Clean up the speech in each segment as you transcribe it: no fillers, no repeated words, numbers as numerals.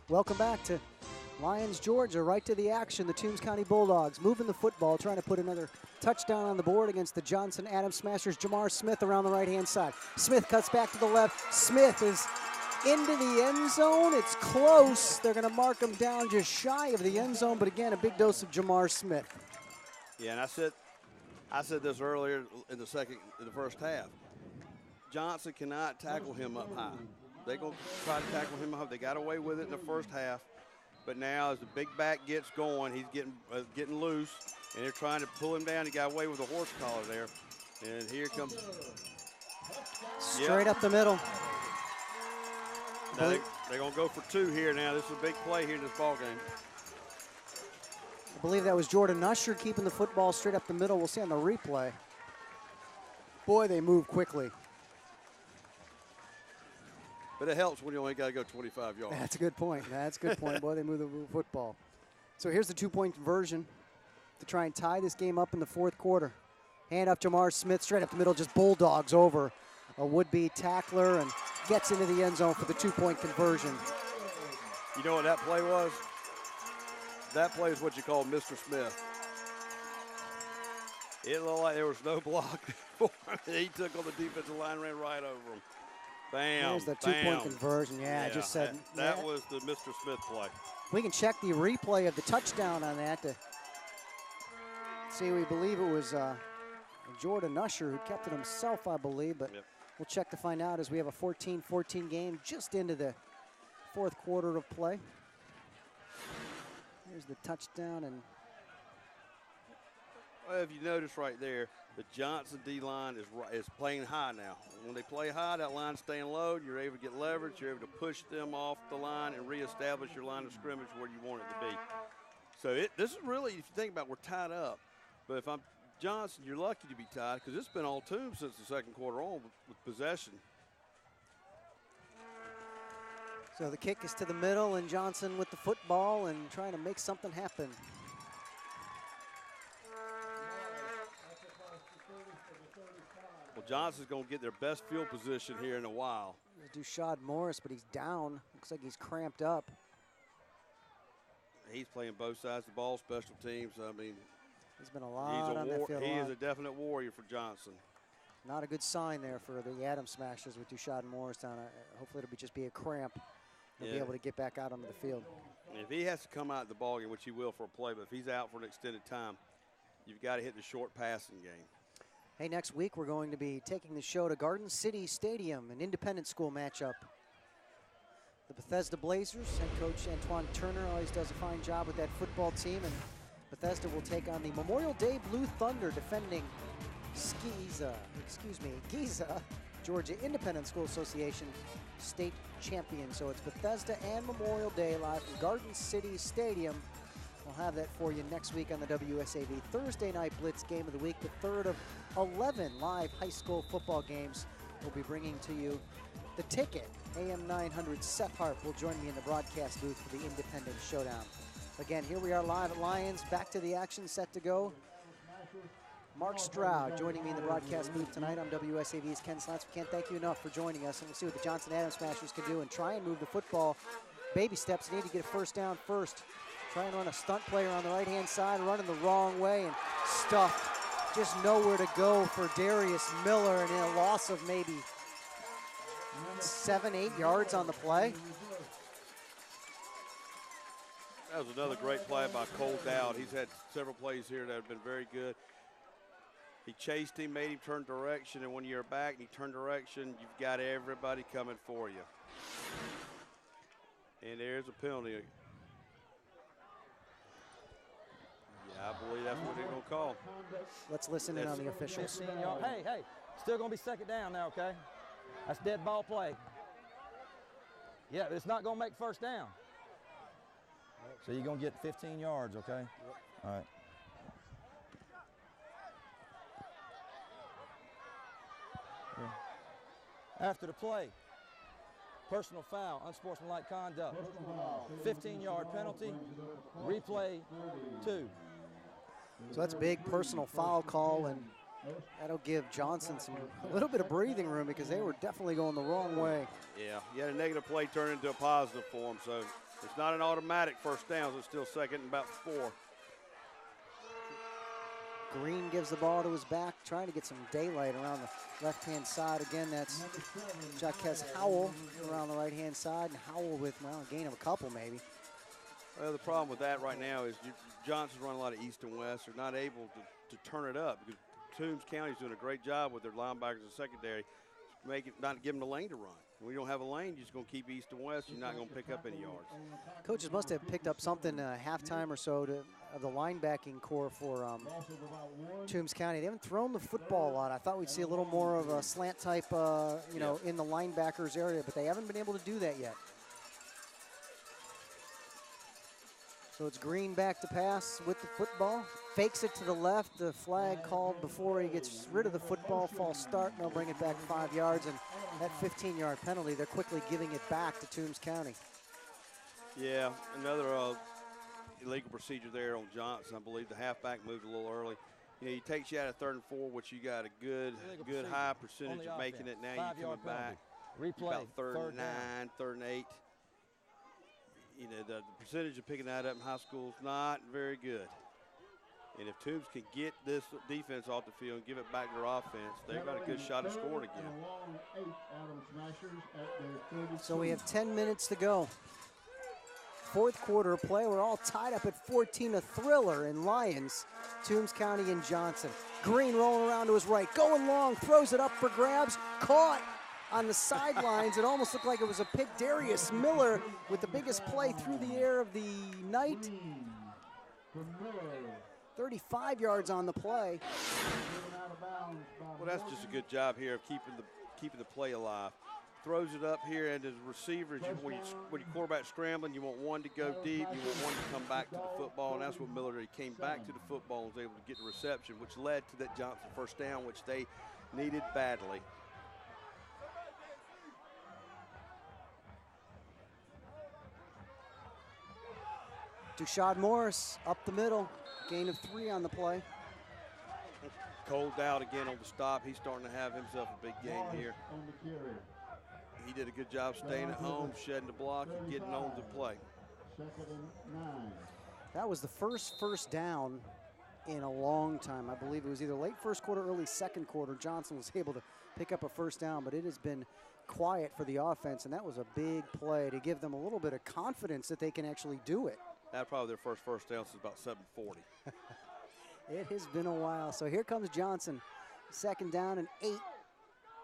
Welcome back to Lions, Georgia, right to the action. The Toombs County Bulldogs moving the football, trying to put another touchdown on the board against the Johnson Adams Smashers. Jamar Smith around the right-hand side. Smith cuts back to the left. Smith is into the end zone. It's close. They're going to mark him down just shy of the end zone, but again, a big dose of Jamar Smith. Yeah, and I said this earlier in the first half. Johnson cannot tackle him up high. They're going to try to tackle him up high. They got away with it in the first half, but now as the big back gets going, he's getting loose, and they're trying to pull him down. He got away with a horse collar there, and here comes straight up the middle. Now they're going to go for two here now. This is a big play here in this ball game. I believe that was Jordan Usher keeping the football straight up the middle. We'll see on the replay. Boy, they move quickly. But it helps when you only got to go 25 yards. That's a good point. That's a good point. Boy, they move the football. So here's the two-point conversion to try and tie this game up in the fourth quarter. Hand up Jamar Smith, straight up the middle, just bulldogs over a would-be tackler and gets into the end zone for the two-point conversion. You know what that play was? That play is what you call Mr. Smith. It looked like there was no block for him. He took on the defensive line, ran right over him. Bam, there's the two-point conversion. Yeah, I just said. That was the Mr. Smith play. We can check the replay of the touchdown on that to see. We believe it was Jordan Usher who kept it himself, I believe, but we'll check to find out as we have a 14-14 game just into the fourth quarter of play. Here's the touchdown. And well, if you notice right there, the Johnson D-line is playing high now. When they play high, that line's staying low. You're able to get leverage. You're able to push them off the line and reestablish your line of scrimmage where you want it to be. So this is really, if you think about it, we're tied up. But if I'm Johnson, you're lucky to be tied because it's been all Toombs since the second quarter on with possession. So the kick is to the middle, and Johnson with the football and trying to make something happen. Well, Johnson's going to get their best field position here in a while. Dushad Morris, but he's down. Looks like he's cramped up. He's playing both sides of the ball, special teams. I mean, he's been a lot on that field. He is a definite warrior for Johnson. Not a good sign there for the Adams Smashers with Dushad Morris down. Hopefully it'll just be a cramp. He'll be able to get back out onto the field. And if he has to come out of the ballgame, which he will for a play, but if he's out for an extended time, you've got to hit the short passing game. Hey, next week we're going to be taking the show to Garden City Stadium, an independent school matchup. The Bethesda Blazers, head coach Antoine Turner always does a fine job with that football team, and Bethesda will take on the Memorial Day Blue Thunder, defending Giza, Georgia Independent School Association state champion. So it's Bethesda and Memorial Day live from Garden City Stadium. We'll have that for you next week on the WSAV Thursday Night Blitz Game of the Week, the third of 11 live high school football games. We'll be bringing to you the ticket. AM 900 Seth Harp will join me in the broadcast booth for the Independent Showdown. Again, here we are live at Lions, back to the action, set to go. Mark Stroud joining me in the broadcast booth tonight. I'm WSAV's Ken Slats. We can't thank you enough for joining us, and we'll see what the Johnson Adams Smashers can do and try and move the football. Baby steps, need to get a first down first. Try and run a stunt play around the right-hand side, running the wrong way, and stuffed. Just nowhere to go for Darius Miller, and a loss of maybe 7-8 yards on the play. That was another great play by Cole Dowd. He's had several plays here that have been very good. He chased him, made him turn direction, and when you're back and you turn direction, you've got everybody coming for you. And there's a penalty. Yeah, I believe that's what they're going to call. Let's listen in on the officials. Hey, still going to be second down now, okay? That's dead ball play. Yeah, but it's not going to make first down. So you're going to get 15 yards, okay? All right. Yeah. After the play, personal foul, unsportsmanlike conduct, 15-yard penalty, replay 2. So that's a big personal foul call, and that'll give Johnson a little bit of breathing room because they were definitely going the wrong way. Yeah, you had a negative play turn into a positive for them, so It's not an automatic first down, so it's still second and about 4. Green gives the ball to his back, trying to get some daylight around the left-hand side. Again, that's Jaquez Howell around the right-hand side, and Howell with, well, a gain of a couple maybe. Well, the problem with that right now is Johnson's run a lot of east and west. They're not able to turn it up because Toombs County's doing a great job with their linebackers and secondary, not giving the lane to run. When you don't have a lane, you're just going to keep east and west. You're not going to pick up any yards. Coaches must have picked up something halftime or so of the linebacking core for Toombs County. They haven't thrown the football a lot. I thought we'd see a little more of a slant type, know, in the linebackers area, but they haven't been able to do that yet. So it's Green back to pass with the football. Fakes it to the left. The flag called before he gets rid of the football. False start, and they'll bring it back 5 yards. And that 15-yard penalty, they're quickly giving it back to Toombs County. Yeah, another illegal procedure there on Johnson. I believe the halfback moved a little early. You know, he takes you out of 3rd and 4, which you got a good high percentage of making it. Now you're coming back. Replay. About 3rd and 9, 3rd and 8. You know, the percentage of picking that up in high school is not very good. And if Toombs can get this defense off the field and give it back to their offense, they've got a good shot at scoring again. So we have 10 minutes to go. 4th quarter play. We're all tied up at 14. A thriller in Lions, Toombs County and Johnson. Green rolling around to his right, going long, throws it up for grabs, caught on the sidelines. It almost looked like it was a pick. Darius Miller with the biggest play through the air of the night. 35 yards on the play. Well, that's just a good job here of keeping the play alive. Throws it up here, and as receivers, when your quarterback's scrambling, you want one to go deep, you want one to come back to the football, and that's what Miller did. He came back to the football and was able to get the reception, which led to that Johnson first down, which they needed badly. Dushad Morris up the middle, gain of 3 on the play. Cole Dowd again on the stop. He's starting to have himself a big game here. He did a good job staying at home, shedding the block, and getting on the play. That was the first down in a long time. I believe it was either late 1st quarter, early 2nd quarter. Johnson was able to pick up a first down, but it has been quiet for the offense, and that was a big play to give them a little bit of confidence that they can actually do it. That's probably their first down since about 7:40. It has been a while. So here comes Johnson. 2nd down and 8.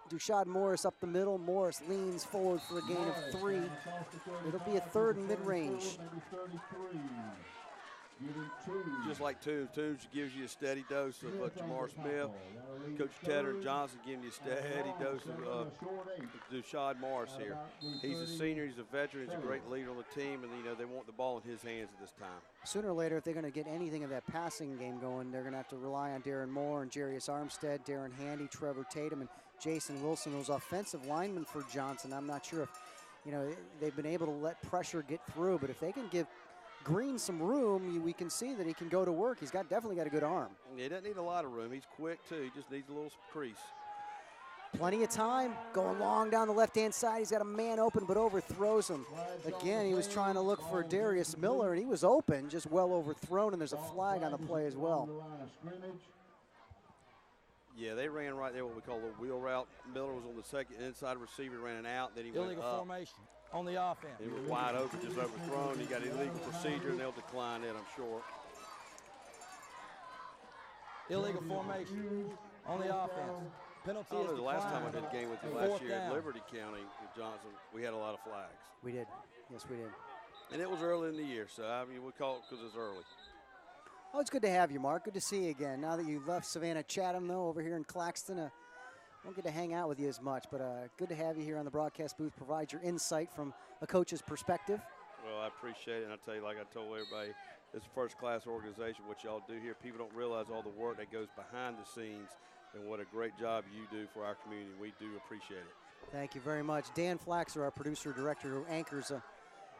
Dushad Morris up the middle. Morris leans forward for a gain of 3. It'll be a 3rd and mid-range. Just like Toombs gives you a steady dose of Jamar Smith. Coach Tedder Johnson giving you a steady dose of Dushad Morris here. He's a senior, he's a veteran, he's a great leader on the team, and you know they want the ball in his hands at this time. Sooner or later, if they're going to get anything of that passing game going, they're going to have to rely on Darren Moore and Jarius Armstead, Darren Handy, Trevor Tatum, and Jason Wilson, those offensive linemen for Johnson. I'm not sure if, you know, they've been able to let pressure get through, but if they can give Green some room, we can see that he can go to work. He's definitely got a good arm. He doesn't need a lot of room. He's quick, too. He just needs a little crease. Plenty of time. Going long down the left-hand side. He's got a man open, but overthrows him. Again, he was trying to look for Darius Miller, and he was open, just well overthrown, and there's a flag on the play as well. Yeah, they ran right there what we call a wheel route. Miller was on the second inside receiver, ran an out, then he went Illegal up. formation on the offense. He was wide open, just overthrown. He got illegal procedure, and they'll decline it, I'm sure. Illegal formation on the offense. Penalty is the last time I did a game with you last year at down. Liberty County with Johnson, we had a lot of flags. We did. Yes, we did. And it was early in the year, so I mean, we call it because it's early. Oh, it's good to have you, Mark. Good to see you again. Now that you left Savannah Chatham, though, over here in Claxton, won't get to hang out with you as much, but good to have you here on the broadcast booth. Provide your insight from a coach's perspective. Well, I appreciate it, and I tell you, like I told everybody, it's a first-class organization, what y'all do here. People don't realize all the work that goes behind the scenes and what a great job you do for our community. We do appreciate it. Thank you very much. Dan Flaxer, our producer-director, who anchors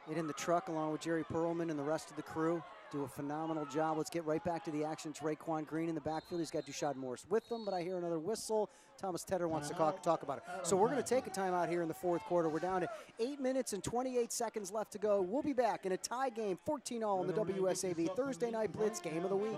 Get in the truck along with Jerry Perlman and the rest of the crew. Do a phenomenal job. Let's get right back to the action. It's Raekwon Green in the backfield. He's got Dushad Morris with them, but I hear another whistle. Thomas Tedder wants to talk about it. So we're going to take a timeout here in the fourth quarter. We're down to 8 minutes and 28 seconds left to go. We'll be back in a tie game, 14-all in the WSAV Thursday Night Blitz Game of the Week.